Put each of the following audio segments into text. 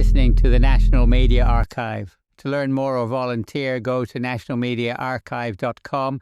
listening to the National Media Archive. To learn more or volunteer, go to nationalmediaarchive.com.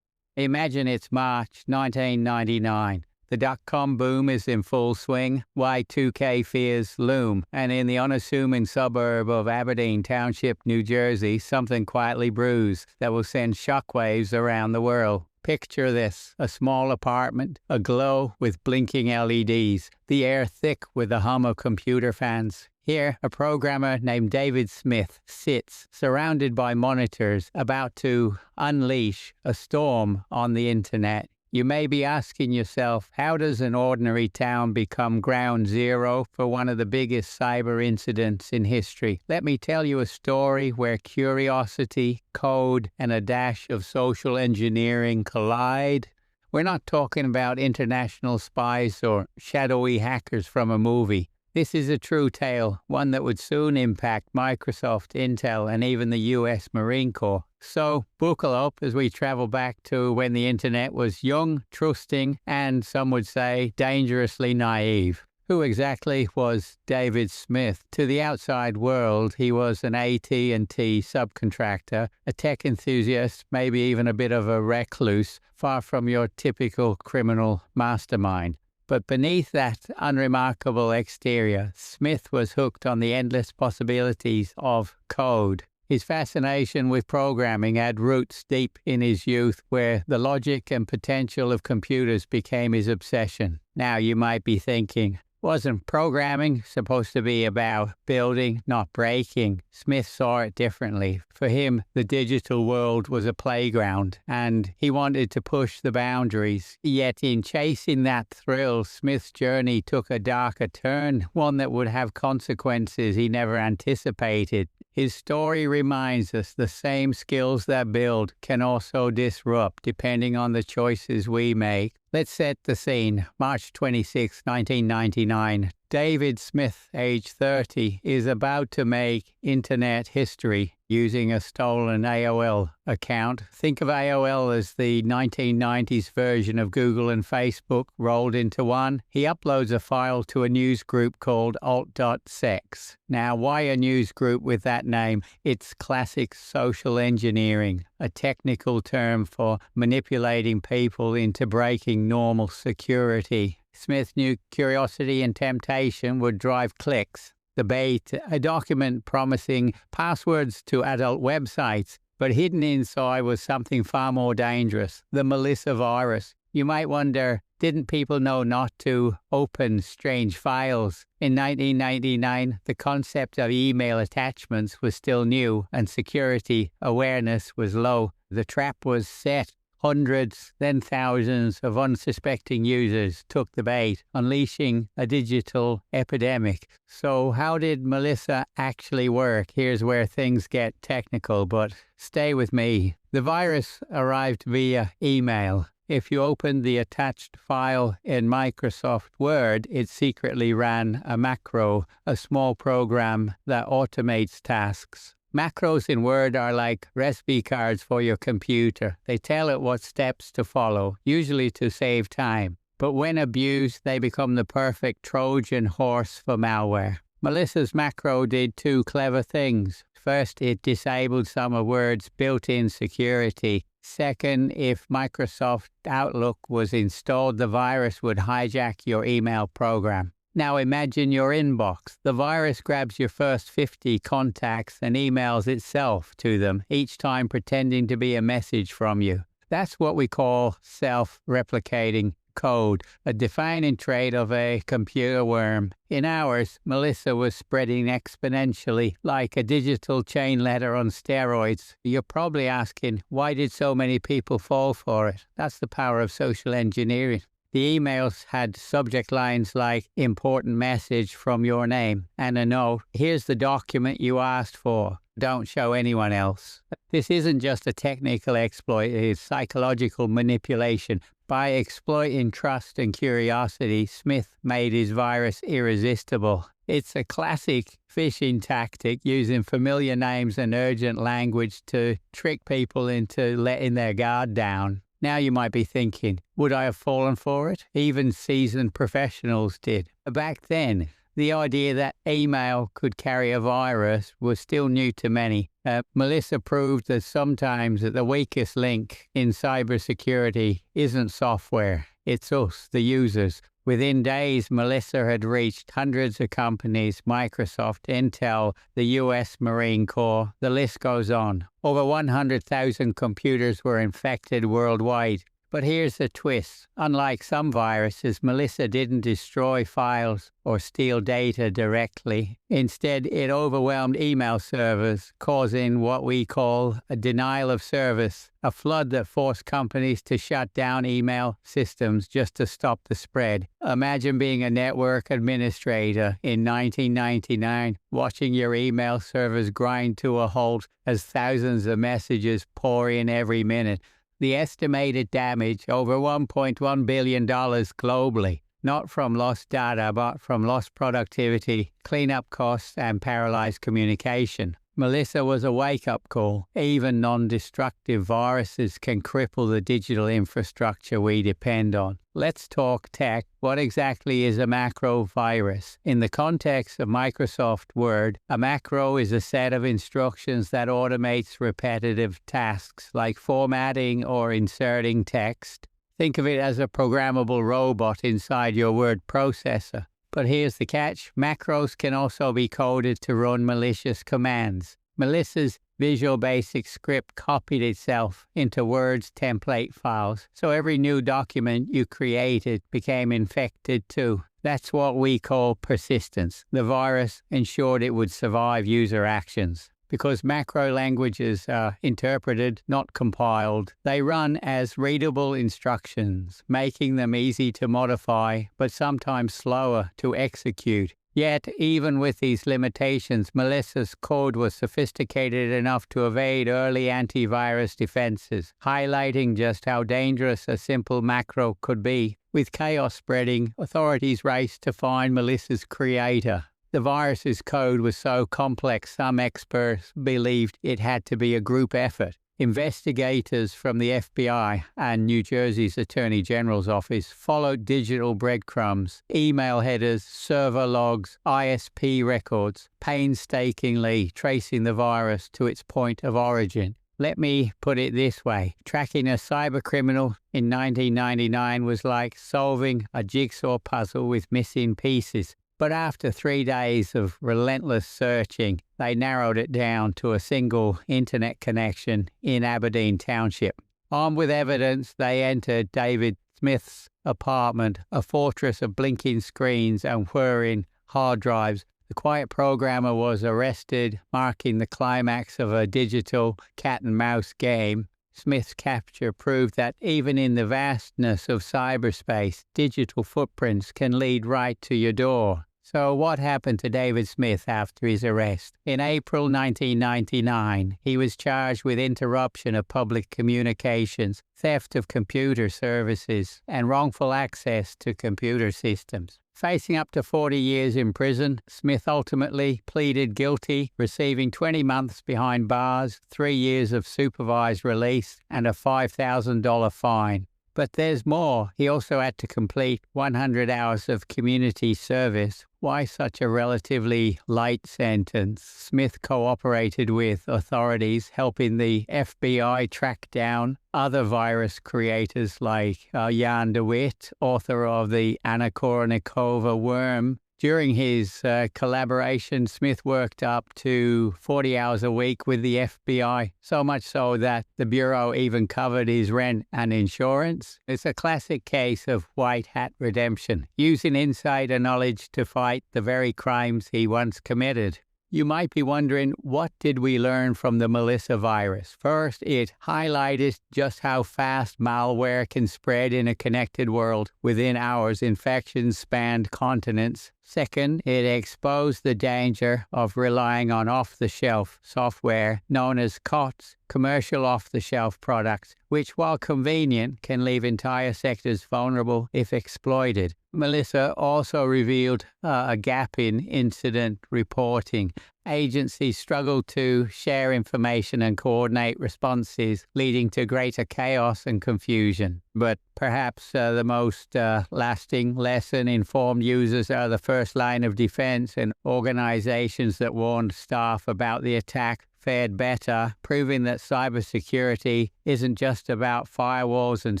Imagine it's March 1999. The dot-com boom is in full swing. Y2K fears loom. And in the unassuming suburb of Aberdeen Township, New Jersey, something quietly brews that will send shockwaves around the world. Picture this: a small apartment, aglow with blinking LEDs, the air thick with the hum of computer fans. Here, a programmer named David Smith sits, surrounded by monitors, about to unleash a storm on the internet. You may be asking yourself, how does an ordinary town become ground zero for one of the biggest cyber incidents in history? Let me tell you a story where curiosity, code, and a dash of social engineering collide. We're not talking about international spies or shadowy hackers from a movie. This is a true tale, one that would soon impact Microsoft, Intel, and even the US Marine Corps. So, buckle up as we travel back to when the internet was young, trusting, and some would say dangerously naive. Who exactly was David Smith? To the outside world, he was an AT&T subcontractor, a tech enthusiast, maybe even a bit of a recluse, far from your typical criminal mastermind. But beneath that unremarkable exterior, Smith was hooked on the endless possibilities of code. His fascination with programming had roots deep in his youth, where the logic and potential of computers became his obsession. Now you might be thinking, wasn't programming supposed to be about building, not breaking? Smith saw it differently. For him, the digital world was a playground, and he wanted to push the boundaries. Yet in chasing that thrill, Smith's journey took a darker turn, one that would have consequences he never anticipated. His story reminds us the same skills that build can also disrupt, depending on the choices we make. Let's set the scene. March 26, 1999. David Smith, age 30, is about to make internet history using a stolen AOL account. Think of AOL as the 1990s version of Google and Facebook rolled into one. He uploads a file to a news group called alt.sex. Now, why a news group with that name? It's classic social engineering, a technical term for manipulating people into breaking normal security. Smith knew curiosity and temptation would drive clicks. The bait, a document promising passwords to adult websites, but hidden inside was something far more dangerous, the Melissa virus. You might wonder, didn't people know not to open strange files? In 1999, the concept of email attachments was still new and security awareness was low. The trap was set. Hundreds, then thousands of unsuspecting users took the bait, unleashing a digital epidemic. So how did Melissa actually work? Here's where things get technical, but stay with me. The virus arrived via email. If you opened the attached file in Microsoft Word, it secretly ran a macro, a small program that automates tasks. Macros in Word are like recipe cards for your computer. They tell it what steps to follow, usually to save time. But when abused, they become the perfect Trojan horse for malware. Melissa's macro did two clever things. First, it disabled some of Word's built-in security. Second, if Microsoft Outlook was installed, the virus would hijack your email program. Now imagine your inbox. The virus grabs your first 50 contacts and emails itself to them, each time pretending to be a message from you. That's what we call self-replicating code, a defining trait of a computer worm. In ours, Melissa was spreading exponentially, like a digital chain letter on steroids. You're probably asking, why did so many people fall for it? That's the power of social engineering. The emails had subject lines like, important message from your name, and a note, here's the document you asked for. Don't show anyone else. This isn't just a technical exploit, it is psychological manipulation. By exploiting trust and curiosity, Smith made his virus irresistible. It's a classic phishing tactic, using familiar names and urgent language to trick people into letting their guard down. Now you might be thinking, would I have fallen for it? Even seasoned professionals did. Back then, The idea that email could carry a virus was still new to many. Melissa proved that sometimes the weakest link in cybersecurity isn't software, it's us, the users. Within days, Melissa had reached hundreds of companies, Microsoft, Intel, the U.S. Marine Corps, the list goes on. Over 100,000 computers were infected worldwide. But here's the twist. Unlike some viruses, Melissa didn't destroy files or steal data directly. Instead, it overwhelmed email servers, causing what we call a denial of service, a flood that forced companies to shut down email systems just to stop the spread. Imagine being a network administrator in 1999, watching your email servers grind to a halt as thousands of messages pour in every minute. The estimated damage, over $1.1 billion globally, not from lost data, but from lost productivity, cleanup costs, and paralyzed communication. Melissa was a wake-up call. Even non-destructive viruses can cripple the digital infrastructure we depend on. Let's talk tech. What exactly is a macro virus? In the context of Microsoft Word, a macro is a set of instructions that automates repetitive tasks like formatting or inserting text. Think of it as a programmable robot inside your word processor. But here's the catch. Macros can also be coded to run malicious commands. Melissa's Visual Basic script copied itself into Word's template files, so every new document you created became infected too. That's what we call persistence. The virus ensured it would survive user actions. Because macro languages are interpreted, not compiled, they run as readable instructions, making them easy to modify, but sometimes slower to execute. Yet, even with these limitations, Melissa's code was sophisticated enough to evade early antivirus defenses, highlighting just how dangerous a simple macro could be. With chaos spreading, authorities raced to find Melissa's creator. The virus's code was so complex, some experts believed it had to be a group effort. Investigators from the FBI and New Jersey's Attorney General's office followed digital breadcrumbs, email headers, server logs, ISP records, painstakingly tracing the virus to its point of origin. Let me put it this way. Tracking a cybercriminal in 1999 was like solving a jigsaw puzzle with missing pieces. But after 3 days of relentless searching, they narrowed it down to a single internet connection in Aberdeen Township. Armed with evidence, they entered David Smith's apartment, a fortress of blinking screens and whirring hard drives. The quiet programmer was arrested, marking the climax of a digital cat-and-mouse game. Smith's capture proved that even in the vastness of cyberspace, digital footprints can lead right to your door. So what happened to David Smith after his arrest? In April 1999, he was charged with interruption of public communications, theft of computer services, and wrongful access to computer systems. Facing up to 40 years in prison, Smith ultimately pleaded guilty, receiving 20 months behind bars, 3 years of supervised release, and a $5,000 fine. But there's more. He also had to complete 100 hours of community service. Why such a relatively light sentence? Smith cooperated with authorities, helping the FBI track down other virus creators like Jan de Wit, author of the Anna Kournikova worm. During his collaboration, Smith worked up to 40 hours a week with the FBI, so much so that the Bureau even covered his rent and insurance. It's a classic case of white hat redemption, using insider knowledge to fight the very crimes he once committed. You might be wondering, what did we learn from the Melissa virus? First, it highlighted just how fast malware can spread in a connected world. Within hours, infections spanned continents. Second, it exposed the danger of relying on off-the-shelf software known as COTS, commercial off-the-shelf products, which, while convenient, can leave entire sectors vulnerable if exploited. Melissa also revealed a gap in incident reporting. agencies struggled to share information and coordinate responses, leading to greater chaos and confusion. But perhaps the most lasting lesson: informed users are the first line of defense, and organizations that warned staff about the attack fared better, proving that cybersecurity isn't just about firewalls and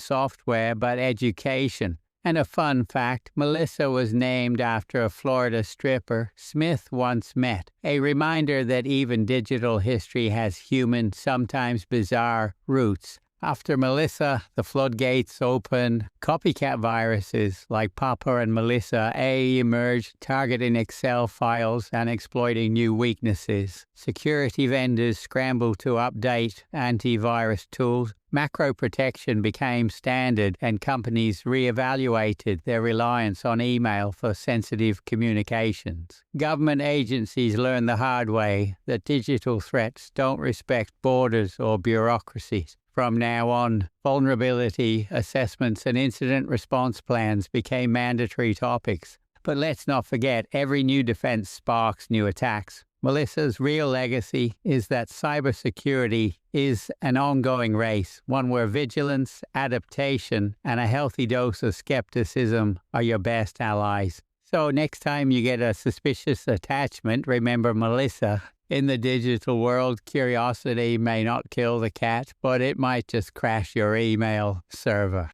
software, but education. And a fun fact, Melissa was named after a Florida stripper Smith once met, a reminder that even digital history has human, sometimes bizarre, roots. After Melissa, the floodgates opened. Copycat viruses like Papa and Melissa A emerged, targeting Excel files and exploiting new weaknesses. Security vendors scrambled to update antivirus tools. Macro protection became standard, and companies reevaluated their reliance on email for sensitive communications. Government agencies learned the hard way that digital threats don't respect borders or bureaucracies. From now on, vulnerability assessments and incident response plans became mandatory topics. But let's not forget, every new defense sparks new attacks. Melissa's real legacy is that cybersecurity is an ongoing race, one where vigilance, adaptation, and a healthy dose of skepticism are your best allies. So next time you get a suspicious attachment, remember Melissa. In the digital world, curiosity may not kill the cat, but it might just crash your email server.